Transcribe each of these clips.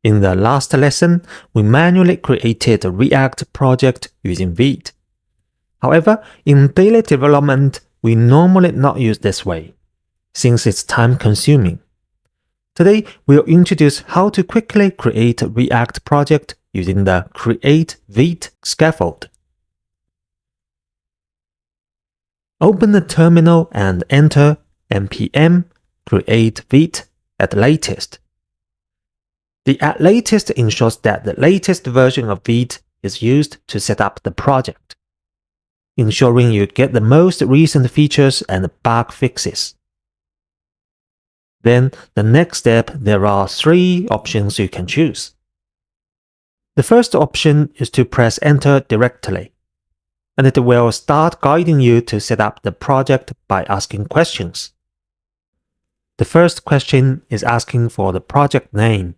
In the last lesson, we manually created a React project using Vite. However, in daily development, we normally not use this way, since it's time-consuming. Today, we'll introduce how to quickly create a React project using the Create Vite scaffold. Open the terminal and enter npm create Vite at latest. The at latest ensures that the latest version of Vite is used to set up the project, ensuring you get the most recent features and bug fixes. Then, the next step, there are 3 options you can choose. The first option is to press enter directly, and it will start guiding you to set up the project by asking questions. The first question is asking for the project name.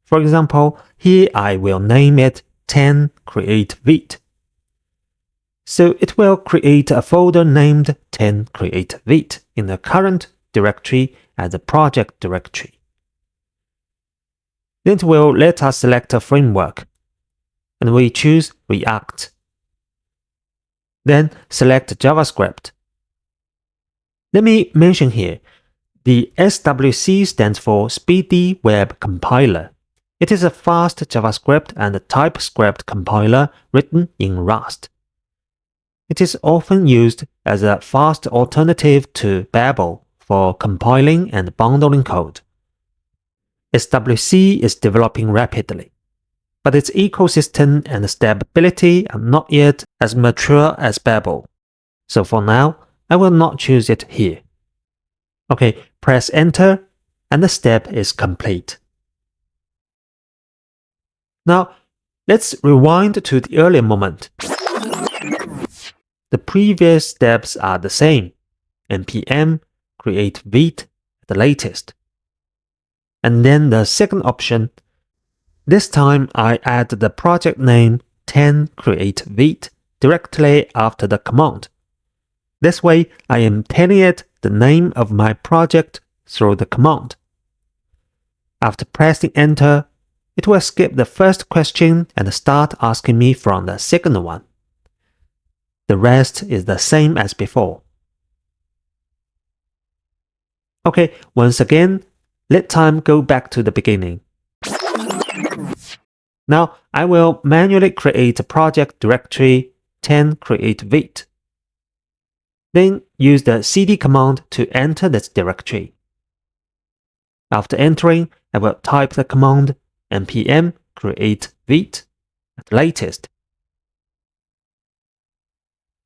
For example, here I will name it 10 Create Vite. So it will create a folder named 10 Create Vite in the current directory as a project directory. Then it will let us select a framework, and we choose React. Then select JavaScript. Let me mention here, the SWC stands for Speedy Web Compiler. It is a fast JavaScript and TypeScript compiler written in Rust. It is often used as a fast alternative to Babel for compiling and bundling code. SWC is developing rapidly, but its ecosystem and stability are not yet as mature as Babel. So for now, I will not choose it here. Okay, press enter, and the step is complete. Now, let's rewind to the earlier moment. The previous steps are the same. npm create Vite at the latest. And then the second option. This time I add the project name 10 Create Vite directly after the command. This way, I am telling it the name of my project through the command. After pressing enter, it will skip the first question and start asking me from the second one. The rest is the same as before. Okay, once again, let time go back to the beginning. Now, I will manually create a project directory 10 Create Vite. Then use the cd command to enter this directory. After entering, I will type the command npm create Vite at latest.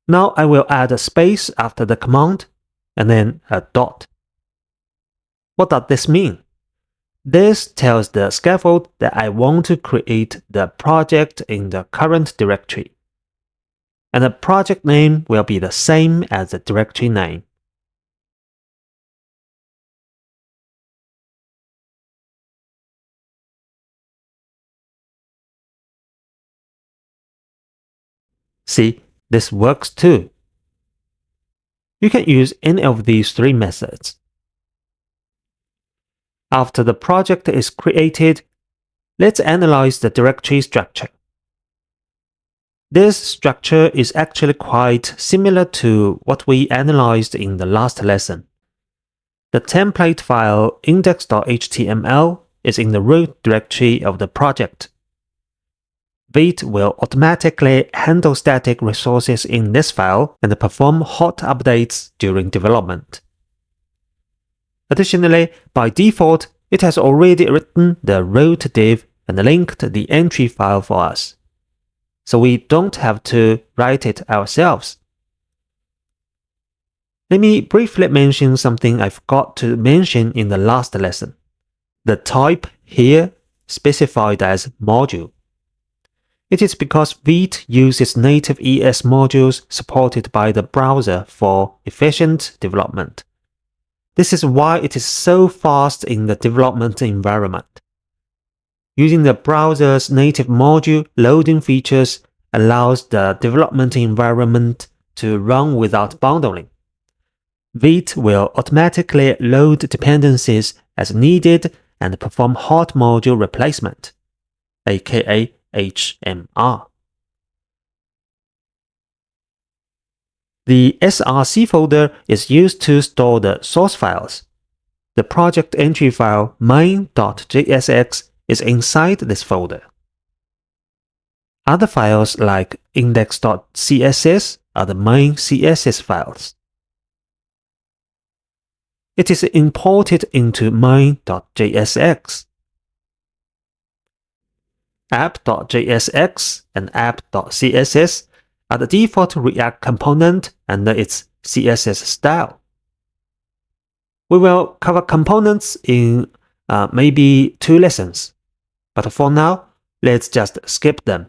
Now I will add a space after the command and then a dot. What does this mean? This tells the scaffold that I want to create the project in the current directory, and the project name will be the same as the directory name. See, this works too. You can use any of these 3 methods. After the project is created, let's analyze the directory structure. This structure is actually quite similar to what we analyzed in the last lesson. The template file index.html is in the root directory of the project. Vite will automatically handle static resources in this file and perform hot updates during development. Additionally, by default, it has already written the root div and linked the entry file for us, so we don't have to write it ourselves. Let me briefly mention something I forgot to mention in the last lesson. The type here specified as module. It is because Vite uses native ES modules supported by the browser for efficient development. This is why it is so fast in the development environment. Using the browser's native module loading features allows the development environment to run without bundling. Vite will automatically load dependencies as needed and perform hot module replacement, aka HMR. The src folder is used to store the source files. The project entry file main.jsx is inside this folder. Other files like index.css are the main CSS files. It is imported into main.jsx. app.jsx and app.css are the default React component under its CSS style. We will cover components in maybe 2 lessons, but for now, let's just skip them.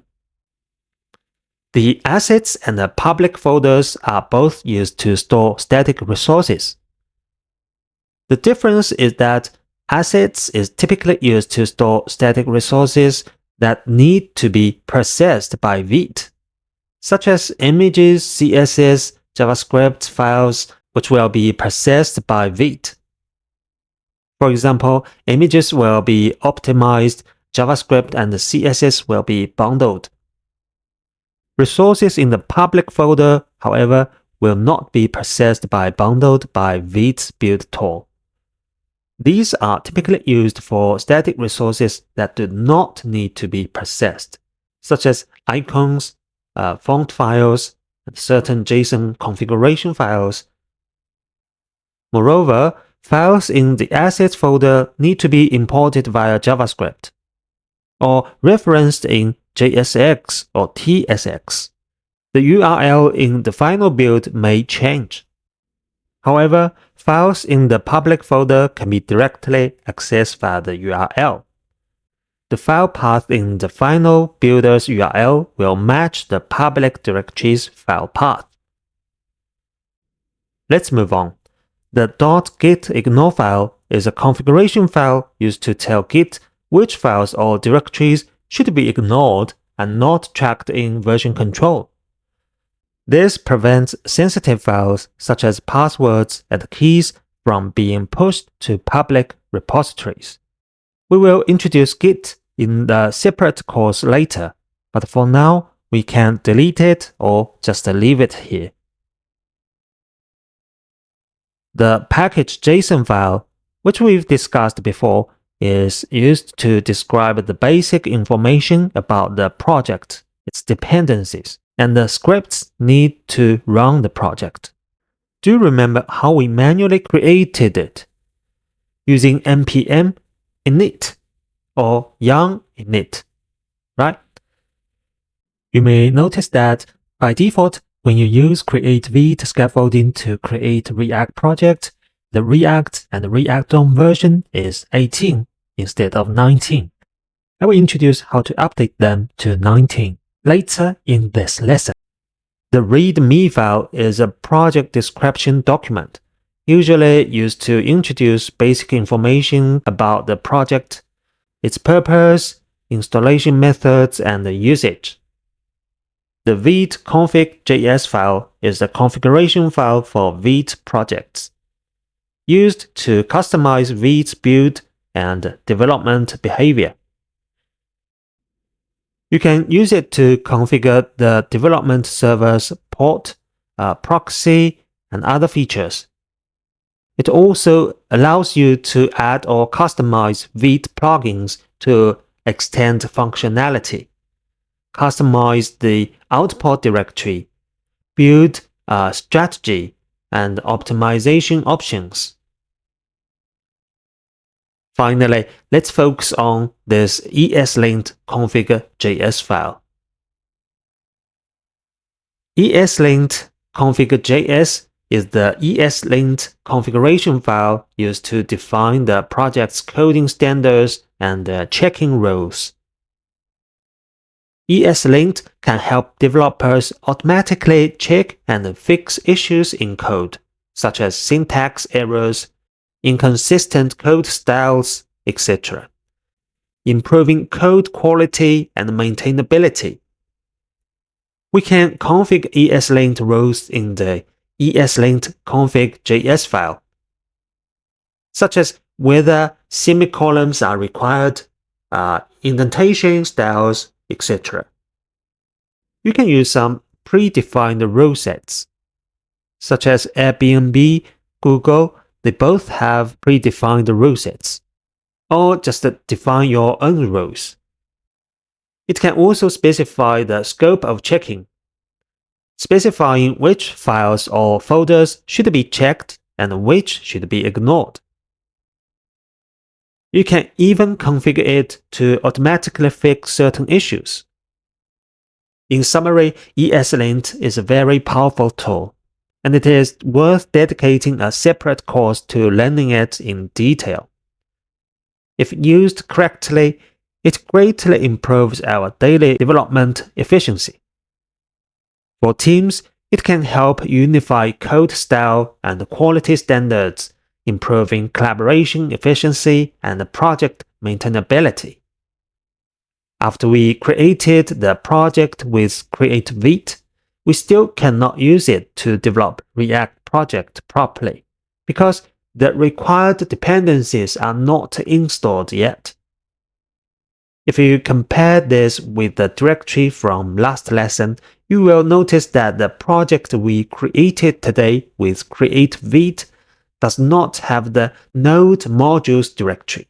The assets and the public folders are both used to store static resources. The difference is that assets is typically used to store static resources that need to be processed by Vite, such as images, CSS, JavaScript files, which will be processed by Vite. For example, images will be optimized, JavaScript and CSS will be bundled. Resources in the public folder, however, will not be processed by bundled by Vite's build tool. These are typically used for static resources that do not need to be processed, such as icons, font files, and certain JSON configuration files. Moreover, files in the assets folder need to be imported via JavaScript, or referenced in JSX or TSX. The URL in the final build may change. However, files in the public folder can be directly accessed via the URL. The file path in the final builder's URL will match the public directory's file path. Let's move on. The .gitignore file is a configuration file used to tell Git which files or directories should be ignored and not tracked in version control. This prevents sensitive files such as passwords and keys from being pushed to public repositories. We will introduce Git in the separate course later, but for now, we can delete it or just leave it here. The package.json file, which we've discussed before, is used to describe the basic information about the project, its dependencies, and the scripts need to run the project. Do remember how we manually created it? Using npm init or yarn init, right? You may notice that by default, when you use create Vite Scaffolding to create React project, the React and React.DOM version is 18 instead of 19. I will introduce how to update them to 19 later in this lesson. The README file is a project description document, usually used to introduce basic information about the project, its purpose, installation methods, and usage. The Vite config.js file is a configuration file for Vite projects, used to customize Vite's build and development behavior. You can use it to configure the development server's port, proxy, and other features. It also allows you to add or customize Vite plugins to extend functionality, customize the output directory, build strategy, and optimization options. Finally, let's focus on this Eslint config.js file. Eslint config.js is the Eslint configuration file used to define the project's coding standards and checking rules. Eslint can help developers automatically check and fix issues in code, such as syntax errors, inconsistent code styles, etc., improving code quality and maintainability. We can config Eslint rules in the Eslint config.js file, such as whether semicolons are required, indentation styles, etc. You can use some predefined rule sets, such as Airbnb, Google. They both have predefined rule sets, or just define your own rules. It can also specify the scope of checking, specifying which files or folders should be checked and which should be ignored. You can even configure it to automatically fix certain issues. In summary, Eslint is a very powerful tool, and it is worth dedicating a separate course to learning it in detail. If used correctly, it greatly improves our daily development efficiency. For teams, it can help unify code style and quality standards, improving collaboration efficiency and project maintainability. After we created the project with Create Vite, we still cannot use it to develop React project properly because the required dependencies are not installed yet. If you compare this with the directory from last lesson, you will notice that the project we created today with Create Vite does not have the Node modules directory.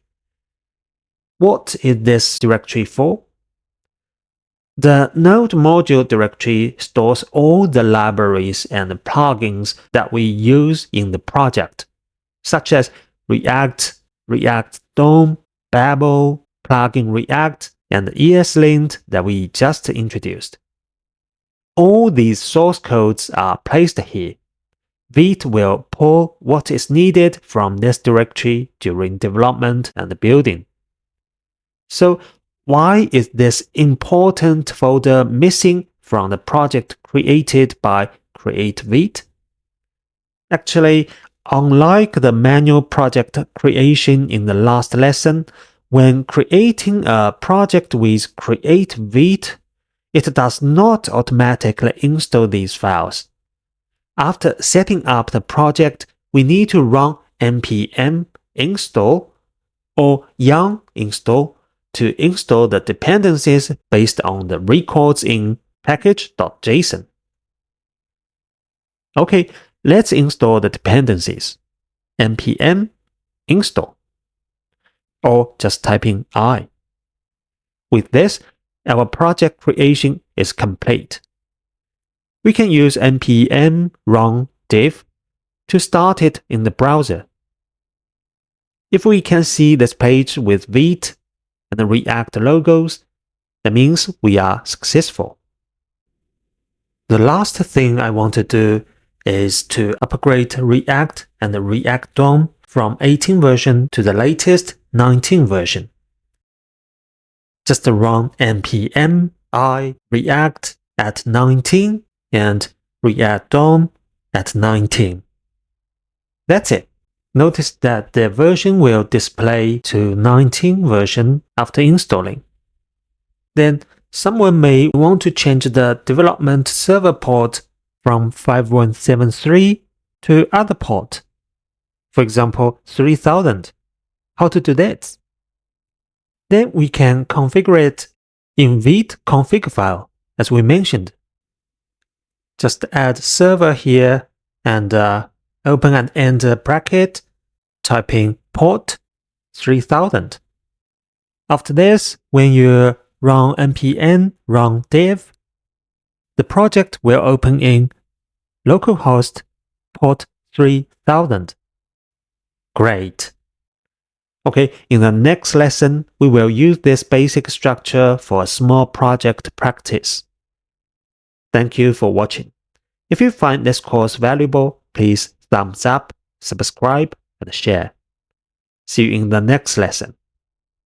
What is this directory for? The Node module directory stores all the libraries and plugins that we use in the project, such as React, React DOM, Babel, Plugin React, and Eslint that we just introduced. All these source codes are placed here. Vite will pull what is needed from this directory during development and building. So, why is this important folder missing from the project created by Create Vite? Actually, unlike the manual project creation in the last lesson, when creating a project with Create Vite, it does not automatically install these files. After setting up the project, we need to run npm install or yarn install to install the dependencies based on the records in package.json. Okay, let's install the dependencies. npm install, or just type in I. With this, our project creation is complete. We can use npm run div to start it in the browser. If we can see this page with Vite and the React logos, that means we are successful. The last thing I want to do is to upgrade React and the React DOM from 18 version to the latest 19 version. Just run npm I react at 19 and React DOM at 19. That's it. Notice that the version will display to 19 version after installing. Then someone may want to change the development server port from 5173 to other port. For example, 3000. How to do that? Then we can configure it in Vite config file, as we mentioned. Just add server here and open and end bracket, type in port 3000. After this, when you run npm run dev, the project will open in localhost port 3000. Great. Okay, in the next lesson, we will use this basic structure for a small project practice. Thank you for watching. If you find this course valuable, please thumbs up, subscribe, and share. See you in the next lesson.